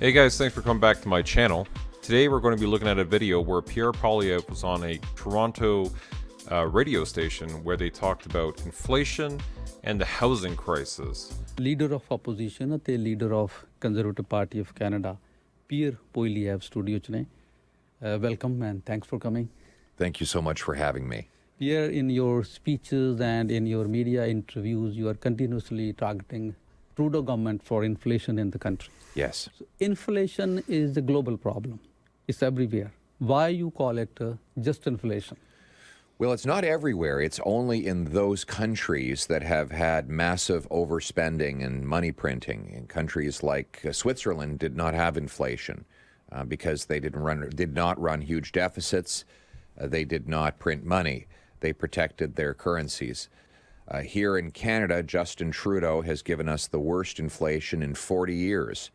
Hey guys, thanks for coming back to my channel. Today we're going to be looking at a video where Pierre Poilievre was on a Toronto radio station where they talked about inflation and the housing crisis. Leader of opposition ਅਤੇ leader of Conservative Party of Canada, Pierre Poilievre studio ਚ ਨੇ. Welcome and thanks for coming. Thank you so much for having me. Pierre, in your speeches and in your media interviews, you are continuously targeting Trudeau government for inflation in the country. Yes. So inflation is the global problem. It's everywhere. Why you call it just inflation? Well, it's not everywhere. It's only in those countries that have had massive overspending and money printing. In countries like Switzerland did not have inflation because they did not run huge deficits. They did not print money. They protected their currencies. Here in Canada, Justin Trudeau has given us the worst inflation in 40 years.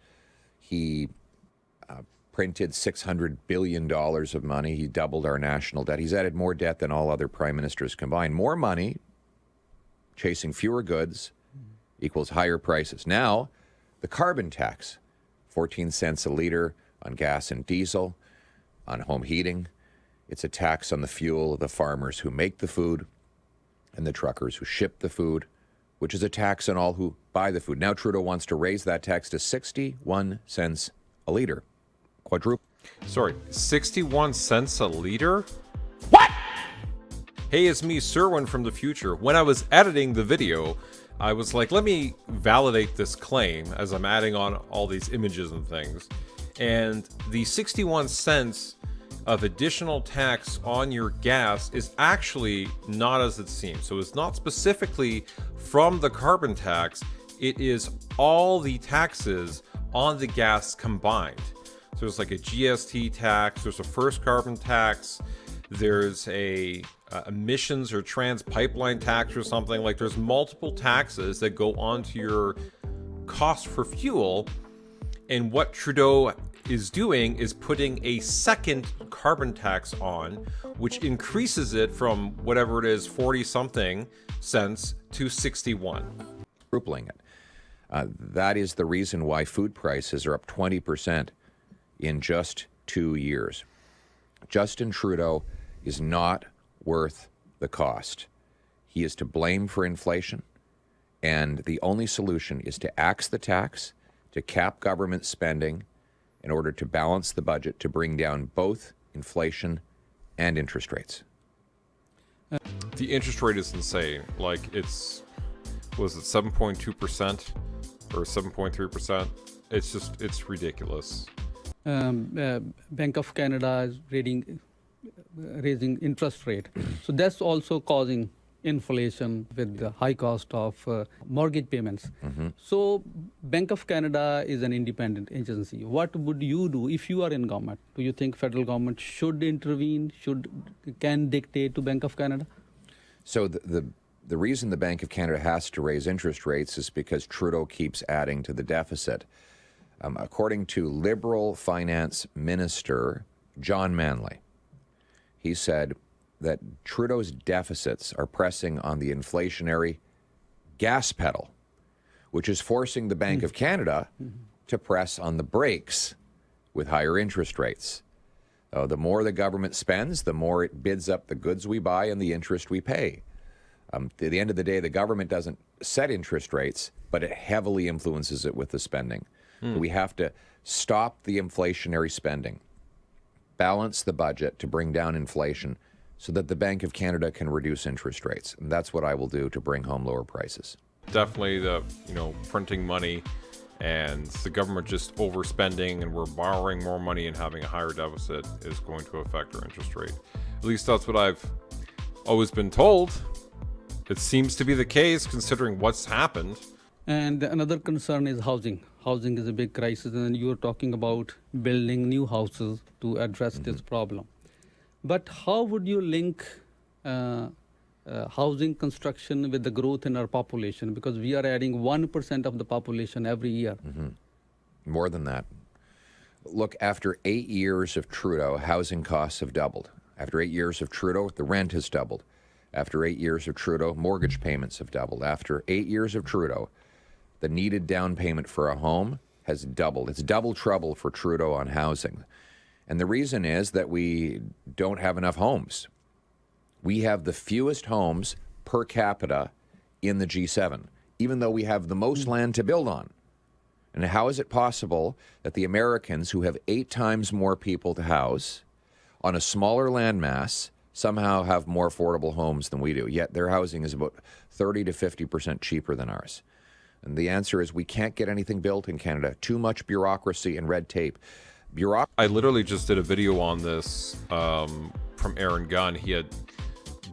He printed $600 billion of money. He doubled our national debt. He's added more debt than all other prime ministers combined. More money, chasing fewer goods, equals higher prices. Now, the carbon tax, 14 cents a liter on gas and diesel, on home heating. It's a tax on the fuel of the farmers who make the food and the truckers who ship the food, which is a tax on all who buy the food. Now Trudeau wants to raise that tax to 61 cents a liter. Quadruple. Sorry, 61 cents a liter? What? Hey, it's me, Serwin from the future. When I was editing the video, I was like, let me validate this claim as I'm adding on all these images and things. And the 61 cents of additional tax on your gas is actually not as it seems. So it's not specifically from the carbon tax, it is all the taxes on the gas combined. So there's like a GST tax, there's a first carbon tax, there's a emissions or trans pipeline tax or something. Like there's multiple taxes that go onto your cost for fuel. And what Trudeau is doing is putting a second carbon tax on, which increases it from whatever it is, 40 something cents to 61. Quadrupling it. That is the reason why food prices are up 20% in just 2 years. Justin Trudeau is not worth the cost. He is to blame for inflation, and the only solution is to axe the tax, to cap government spending in order to balance the budget to bring down both inflation and interest rates. The interest rate is insane. Like it's, was it 7.2% or 7.3%? It's ridiculous. Bank of Canada is raising interest rate. So that's also causing inflation with the high cost of mortgage payments. So Bank of Canada is an independent agency. What would you do if you are in government? Do you think federal government should intervene, can dictate to Bank of Canada? So the reason the Bank of Canada has to raise interest rates is because Trudeau keeps adding to the deficit. According to Liberal Finance Minister John Manley, he said that Trudeau's deficits are pressing on the inflationary gas pedal, which is forcing the Bank of Canada to press on the brakes with higher interest rates. The more the government spends, the more it bids up the goods we buy and the interest we pay. At the end of the day, the government doesn't set interest rates, but it heavily influences it with the spending. We have to stop the inflationary spending, balance the budget to bring down inflation, so that the Bank of Canada can reduce interest rates. And that's what I will do to bring home lower prices. Definitely the, printing money and the government just overspending and we're borrowing more money and having a higher deficit is going to affect our interest rate. At least that's what I've always been told. It seems to be the case considering what's happened. And another concern is housing. Housing is a big crisis, and you are talking about building new houses to address this problem. But how would you link housing construction with the growth in our population? Because we are adding 1% of the population every year. More than that. Look, after 8 years of Trudeau, housing costs have doubled. After 8 years of Trudeau, the rent has doubled. After 8 years of Trudeau, mortgage payments have doubled. After 8 years of Trudeau, the needed down payment for a home has doubled. It's double trouble for Trudeau on housing. And the reason is that we don't have enough homes. We have the fewest homes per capita in the G7, even though we have the most land to build on. And how is it possible that the Americans, who have 8 times more people to house on a smaller landmass, somehow have more affordable homes than we do, yet their housing is about 30 to 50% cheaper than ours? And the answer is we can't get anything built in Canada. Too much bureaucracy and red tape. I literally just did a video on this from Aaron Gunn. He had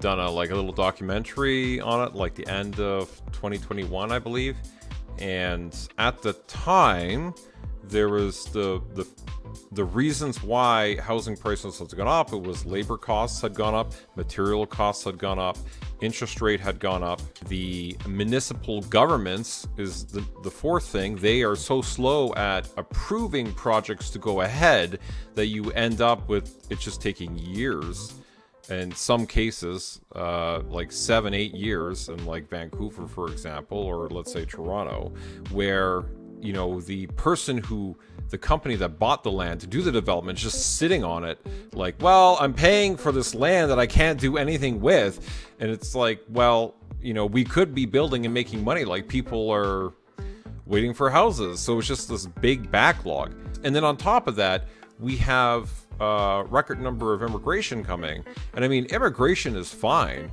done a little documentary on it, like the end of 2021, I believe. And at the time, there was the reasons why housing prices had gone up. It was labor costs had gone up, material costs had gone up, interest rate had gone up. The municipal governments is the fourth thing. They are so slow at approving projects to go ahead that you end up with it just taking years. In some cases, like 7-8 years in like Vancouver, for example, or let's say Toronto, where, you know, the company that bought the land to do the development is just sitting on it like, well, I'm paying for this land that I can't do anything with. And it's like, well, you know, we could be building and making money. Like, people are waiting for houses. So it's just this big backlog. And then on top of that, we have record number of immigration coming. And I mean, immigration is fine,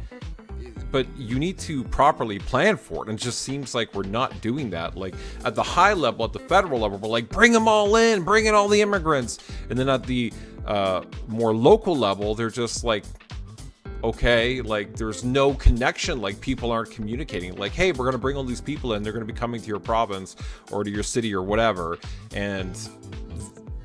but you need to properly plan for it. And it just seems like we're not doing that. Like, at the high level, at the federal level, we're like, bring them all in, bring in all the immigrants. And then at the more local level, they're just like, okay, like, there's no connection. Like, people aren't communicating. Like, hey, we're going to bring all these people in. They're going to be coming to your province or to your city or whatever. And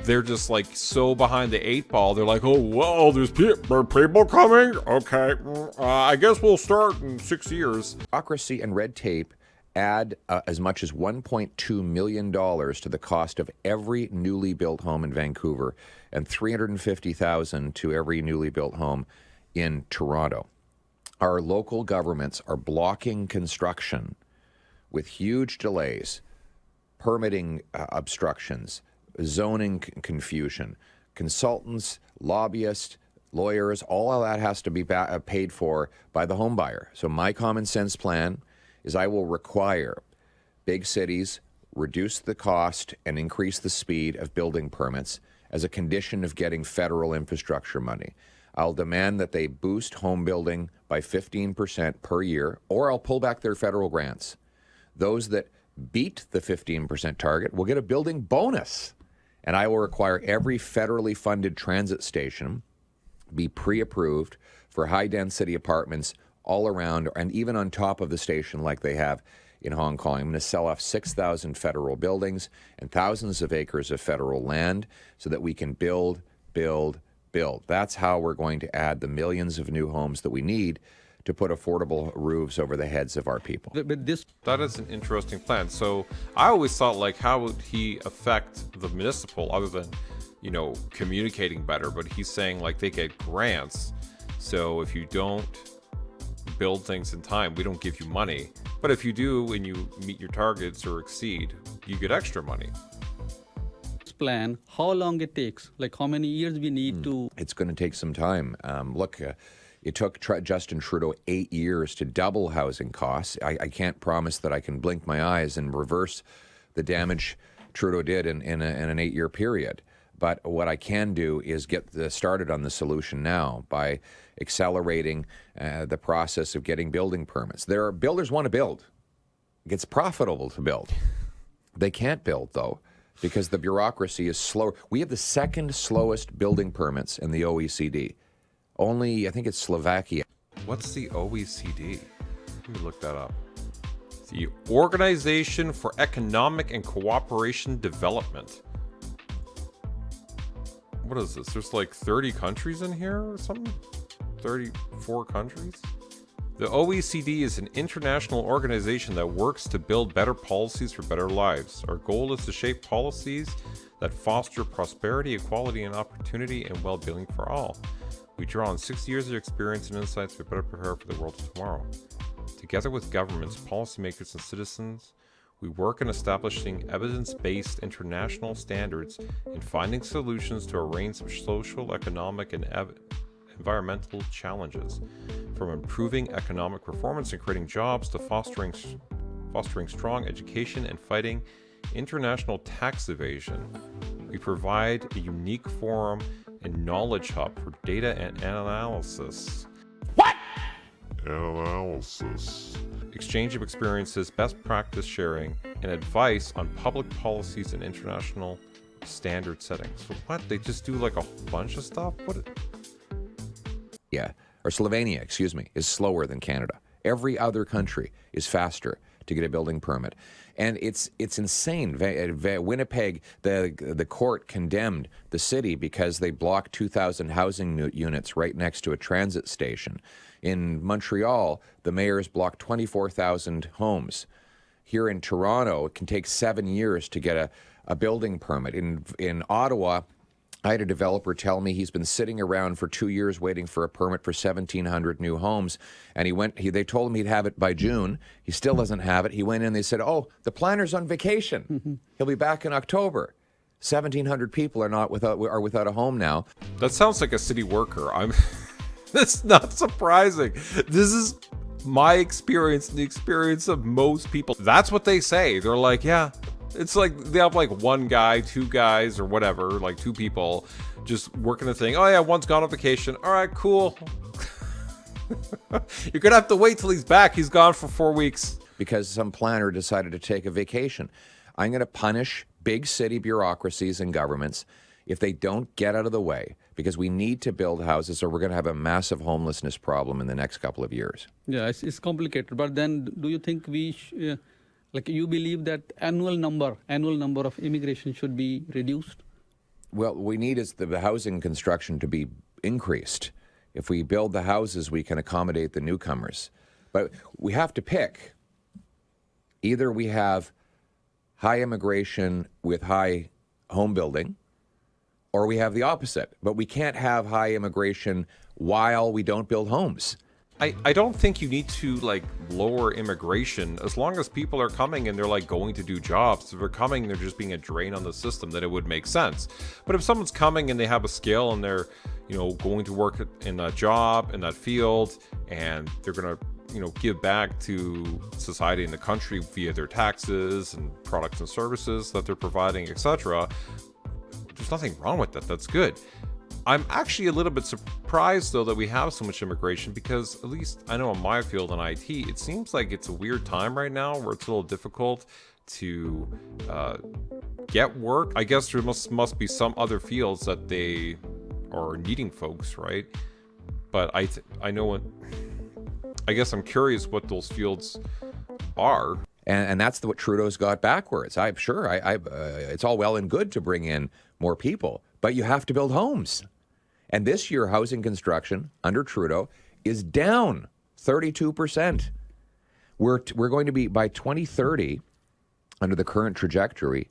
they're just like so behind the 8 ball. They're like, oh, well, there's people coming. Okay, I guess we'll start in 6 years. Bureaucracy and red tape add as much as $1.2 million to the cost of every newly built home in Vancouver and $350,000 to every newly built home in Toronto. Our local governments are blocking construction with huge delays, permitting obstructions, zoning confusion, consultants, lobbyists, lawyers, all of that has to be paid for by the home buyer. So my common sense plan is I will require big cities reduce the cost and increase the speed of building permits as a condition of getting federal infrastructure money. I'll demand that they boost home building by 15% per year, or I'll pull back their federal grants. Those that beat the 15% target will get a building bonus. And I will require every federally funded transit station be pre-approved for high-density apartments all around and even on top of the station like they have in Hong Kong. I'm going to sell off 6,000 federal buildings and thousands of acres of federal land so that we can build. That's how we're going to add the millions of new homes that we need to put affordable roofs over the heads of our people. That is an interesting plan. So I always thought, like, how would he affect the municipal other than, you know, communicating better? But he's saying, like, they get grants. So if you don't build things in time, we don't give you money. But if you do and you meet your targets or exceed, you get extra money. Plan, how long it takes, like how many years we need to... It's going to take some time. It took Justin Trudeau 8 years to double housing costs. I can't promise that I can blink my eyes and reverse the damage Trudeau did in an 8-year period. But what I can do is get started on the solution now by accelerating the process of getting building permits. Builders want to build. It's profitable to build. They can't build, though, because the bureaucracy is slow. We have the second slowest building permits in the OECD. Only, I think it's Slovakia. What's the OECD? Let me look that up. The Organization for Economic and Cooperation Development. What is this? There's like 30 countries in here or something? 34 countries? The OECD is an international organization that works to build better policies for better lives. Our goal is to shape policies that foster prosperity, equality, and opportunity and well-being for all. We draw on 60 years of experience and insights to better prepare for the world of tomorrow. Together with governments, policymakers, and citizens, We work in establishing evidence-based international standards and finding solutions to a range of social, economic, and environmental challenges, from improving economic performance and creating jobs to fostering strong education and fighting international tax evasion. We provide a unique forum and knowledge hub for data and analysis. Exchange of experiences, best practice sharing, and advice on public policies and international standard settings. So what? They just do like a bunch of stuff? Yeah, or Slovenia, excuse me, is slower than Canada. Every other country is faster to get a building permit. And it's insane. Winnipeg, the court condemned the city because they blocked 2,000 housing units right next to a transit station. In Montreal, the mayor's blocked 24,000 homes. Here in Toronto, it can take 7 years to get a building permit. In Ottawa, I had a developer tell me he's been sitting around for 2 years waiting for a permit for 1,700 new homes. And they told him he'd have it by June. He still doesn't have it. He went in, they said, oh, the planner's on vacation. He'll be back in October. 1,700 people are without a home now. That sounds like a city worker. That's not surprising. This is my experience and the experience of most people. That's what they say. They're like, yeah. It's like they have like one guy, two guys, or whatever, like two people just working the thing. Oh yeah, one's gone on vacation. All right, cool. You're going to have to wait till he's back. He's gone for 4 weeks. Because some planner decided to take a vacation. I'm going to punish big city bureaucracies and governments if they don't get out of the way, because we need to build houses or we're going to have a massive homelessness problem in the next couple of years. Yeah, it's complicated. But then do you think you believe that annual number of immigration should be reduced? Well, we need is the housing construction to be increased. If we build the houses, we can accommodate the newcomers. But we have to pick. Either we have high immigration with high home building, or we have the opposite. But we can't have high immigration while we don't build homes. I don't think you need to like lower immigration as long as people are coming and they're like going to do jobs. If they're coming, they're just being a drain on the system, then it would make sense. But if someone's coming and they have a skill and they're, going to work in that job, in that field, and they're going to, give back to society and the country via their taxes and products and services that they're providing, etc., there's nothing wrong with that. That's good. I'm actually a little bit surprised, though, that we have so much immigration because, at least I know in my field in IT, it seems like it's a weird time right now where it's a little difficult to get work. I guess there must be some other fields that they are needing folks, right? But I know I guess I'm curious what those fields are. And that's what Trudeau's got backwards. I'm sure it's all well and good to bring in more people, but you have to build homes. And this year, housing construction under Trudeau is down 32%. We're going to be, by 2030, under the current trajectory,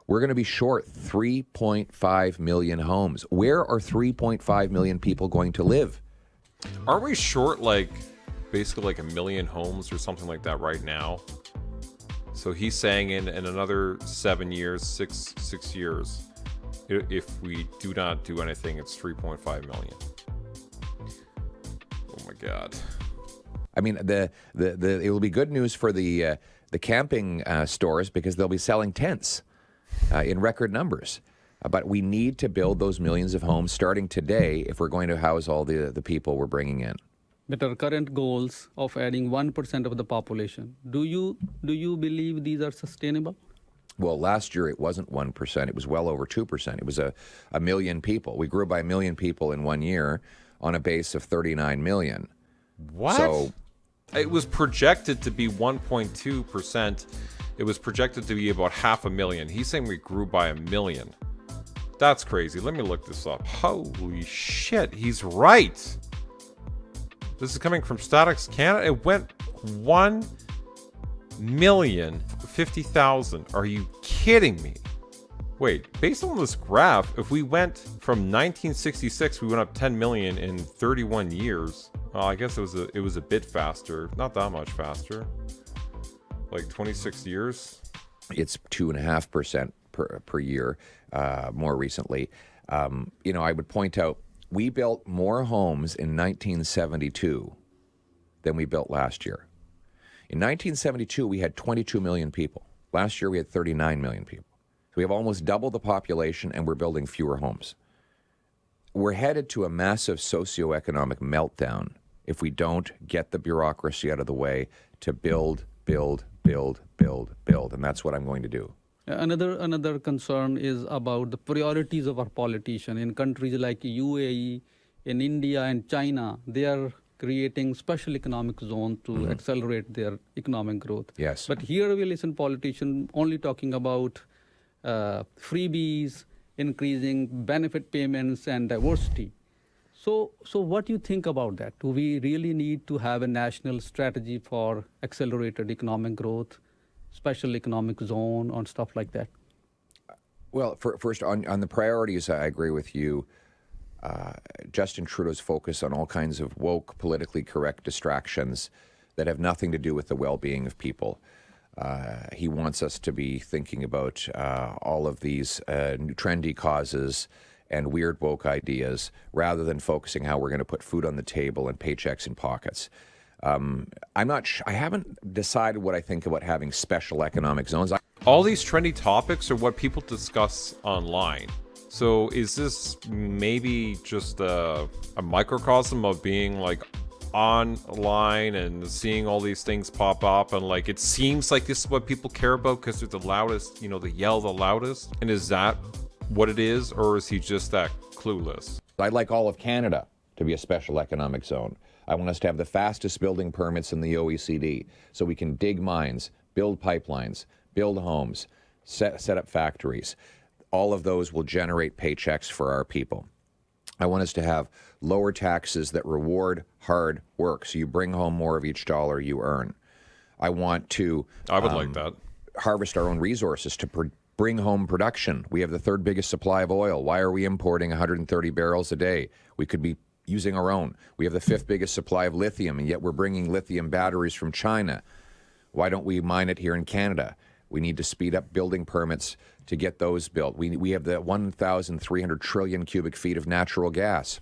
we're going to be short 3.5 million homes. Where are 3.5 million people going to live? Aren't we short basically like 1 million homes or something like that right now? So he's saying in another 7 years, six years, if we do not do anything, it's 3.5 million. Oh my God. I mean, it will be good news for the camping stores because they'll be selling tents in record numbers. But we need to build those millions of homes starting today if we're going to house all the people we're bringing in. But our current goals of adding 1% of the population, do you believe these are sustainable? Well, last year it wasn't 1%. It was well over 2%. It was a million people. We grew by 1 million people in 1 year on a base of 39 million. What? So it was projected to be 1.2%. It was projected to be about 500,000. He's saying we grew by 1 million. That's crazy. Let me look this up. Holy shit, he's right. This is coming from Statistics Canada. It went 1,050,000. Are you kidding me? Wait, based on this graph, if we went from 1966, we went up 10 million in 31 years. Well, I guess it was a bit faster. Not that much faster. Like 26 years? It's 2.5% per year more recently. I would point out we built more homes in 1972 than we built last year. In 1972, we had 22 million people. Last year, we had 39 million people. So we have almost double the population, and we're building fewer homes. We're headed to a massive socioeconomic meltdown if we don't get the bureaucracy out of the way to build, and that's what I'm going to do. Another concern is about the priorities of our politicians. In countries like UAE, in India and China, they are creating special economic zones to accelerate their economic growth. Yes. But here we listen politicians only talking about freebies, increasing benefit payments and diversity. So what do you think about that? Do we really need to have a national strategy for accelerated economic growth, special economic zone, or stuff like that? Well, first, on the priorities, I agree with you. Justin Trudeau's focus on all kinds of woke, politically correct distractions that have nothing to do with the well-being of people. He wants us to be thinking about all of these trendy causes and weird woke ideas rather than focusing how we're going to put food on the table and paychecks in pockets. I haven't decided what I think about having special economic zones. All these trendy topics are what people discuss online. So is this maybe just a microcosm of being like online and seeing all these things pop up, and like it seems like this is what people care about because they're the loudest, they yell the loudest? And is that what it is, or is he just that clueless? I'd like all of Canada to be a special economic zone. I want us to have the fastest building permits in the OECD so we can dig mines, build pipelines, build homes, set up factories. All of those will generate paychecks for our people. I want us to have lower taxes that reward hard work, so you bring home more of each dollar you earn. I want to like that. Harvest our own resources to bring home production. We have the third biggest supply of oil. Why are we importing 130 barrels a day? We could be using our own. We have the fifth biggest supply of lithium, and yet we're bringing lithium batteries from China. Why don't we mine it here in Canada? We need to speed up building permits to get those built. We have the 1,300 trillion cubic feet of natural gas.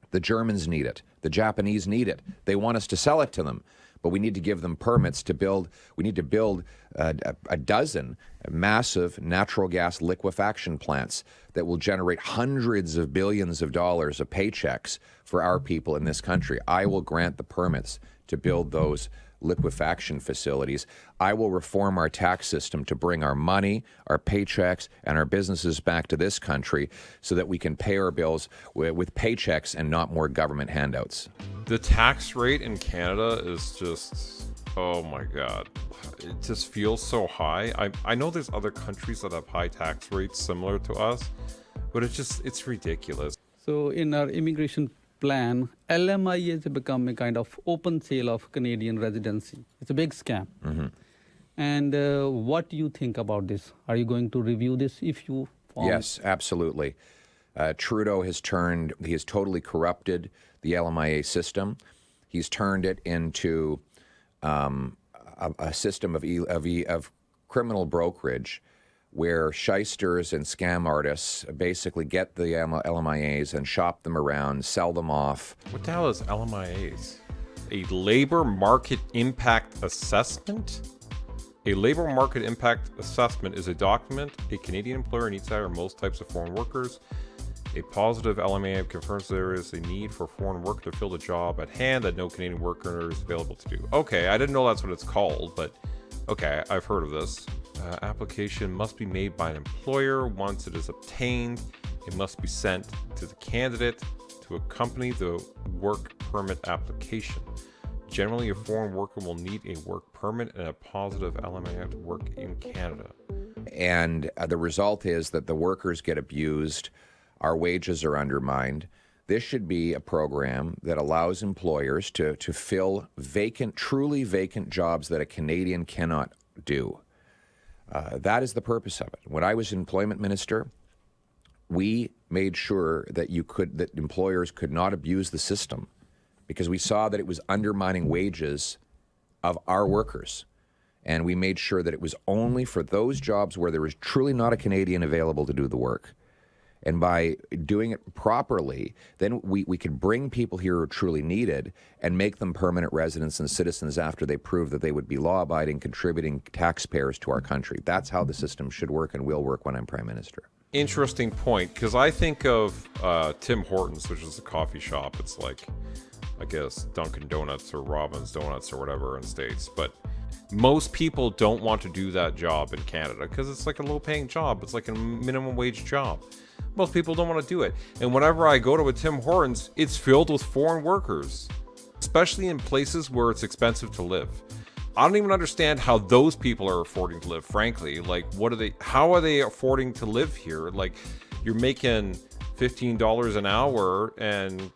The Germans need it. The Japanese need it. They want us to sell it to them, but we need to give them permits to build. We need to build a dozen massive natural gas liquefaction plants that will generate hundreds of billions of dollars of paychecks for our people in this country. I will grant the permits to build those liquefaction facilities. I will reform our tax system to bring our money, our paychecks, and our businesses back to this country so that we can pay our bills with paychecks and not more government handouts. The tax rate in Canada is just, oh my God. It just feels so high. I know there's other countries that have high tax rates similar to us, but it's ridiculous. So in our immigration plan, LMI has become a kind of open sale of Canadian residency. It's a big scam. Mm-hmm. And what do you think about this? Are you going to review this if you found? Yes, absolutely. Trudeau has totally corrupted the LMIA system. He's turned it into a system of criminal brokerage where shysters and scam artists basically get the LMIAs and shop them around, sell them off. What the hell is LMIAs? A labor market impact assessment? A labor market impact assessment is a document a Canadian employer needs to hire most types of foreign workers. A positive LMIA confirms there is a need for foreign worker to fill the job at hand that no Canadian worker is available to do. Okay, I didn't know that's what it's called, but okay, I've heard of this. Application must be made by an employer. Once it is obtained, it must be sent to the candidate to accompany the work permit application. Generally, a foreign worker will need a work permit and a positive LMIA to work in Canada. And the result is that the workers get abused, our wages are undermined. This should be a program that allows employers to fill truly vacant jobs that a Canadian cannot do. That is the purpose of it. When I was employment minister, we made sure that employers could not abuse the system because we saw that it was undermining wages of our workers. And we made sure that it was only for those jobs where there was truly not a Canadian available to do the work. And by doing it properly, then we could bring people here who are truly needed and make them permanent residents and citizens after they prove that they would be law-abiding, contributing taxpayers to our country. That's how the system should work and will work when I'm Prime Minister. Interesting point, because I think of Tim Hortons, which is a coffee shop. It's like, I guess, Dunkin' Donuts or Robin's Donuts or whatever in States. But most people don't want to do that job in Canada because it's like a low-paying job. It's like a minimum wage job. Most people don't want to do it. And whenever I go to a Tim Hortons, it's filled with foreign workers, especially in places where it's expensive to live. I don't even understand how those people are affording to live, frankly. Like, how are they affording to live here? Like, you're making $15 an hour, and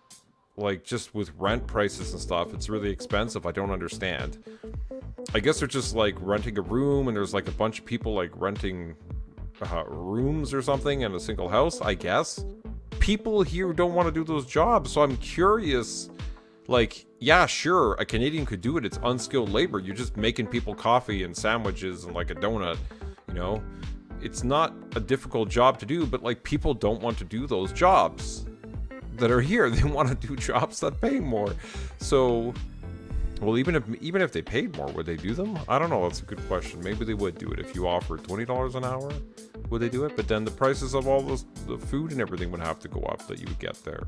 like, just with rent prices and stuff, it's really expensive. I don't understand. I guess they're just like renting a room, and there's like a bunch of people like renting rooms or something in a single house, I guess. People here don't want to do those jobs, so I'm curious. Like, yeah, sure, a Canadian could do it. It's unskilled labor. You're just making people coffee and sandwiches and like a donut, you know? It's not a difficult job to do, but like, people don't want to do those jobs that are here. They want to do jobs that pay more. So, well, even if they paid more, would they do them? I don't know. That's a good question. Maybe they would do it. If you offered $20 an hour, would they do it? But then the prices of all the food and everything would have to go up that you would get there.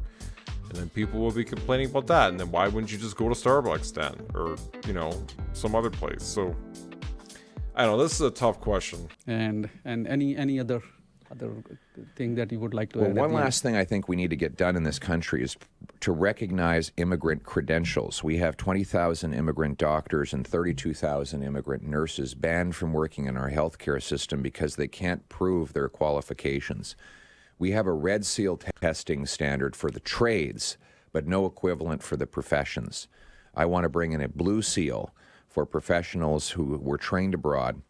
And then people will be complaining about that. And then why wouldn't you just go to Starbucks then? Or, you know, some other place. So, I don't know. This is a tough question. And any other thing that you would like to add? Well, one last thing I think we need to get done in this country is to recognize immigrant credentials. We have 20,000 immigrant doctors and 32,000 immigrant nurses banned from working in our healthcare system because they can't prove their qualifications. We have a red seal testing standard for the trades, but no equivalent for the professions. I want to bring in a blue seal for professionals who were trained abroad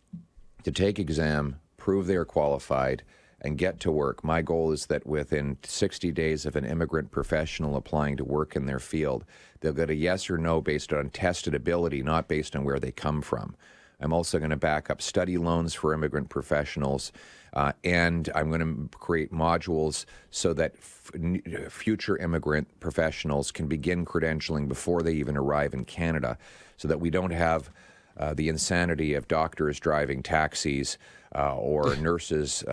to take exam, prove they are qualified, and get to work. My goal is that within 60 days of an immigrant professional applying to work in their field, they'll get a yes or no based on tested ability, not based on where they come from. I'm also going to back up study loans for immigrant professionals, and I'm going to create modules so that future immigrant professionals can begin credentialing before they even arrive in Canada, so that we don't have the insanity of doctors driving taxis or nurses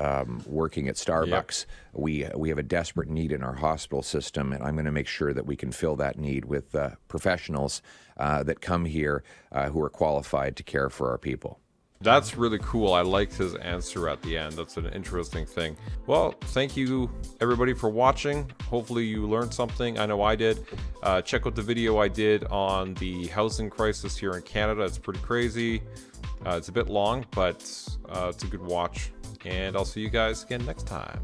working at Starbucks. Yep. We have a desperate need in our hospital system, and I'm going to make sure that we can fill that need with professionals that come here who are qualified to care for our people. That's really cool. I liked his answer at the end. That's an interesting thing. Well, thank you everybody for watching. Hopefully you learned something. I know I did. Check out the video I did on the housing crisis here in Canada. It's pretty crazy. It's a bit long, but it's a good watch. And I'll see you guys again next time.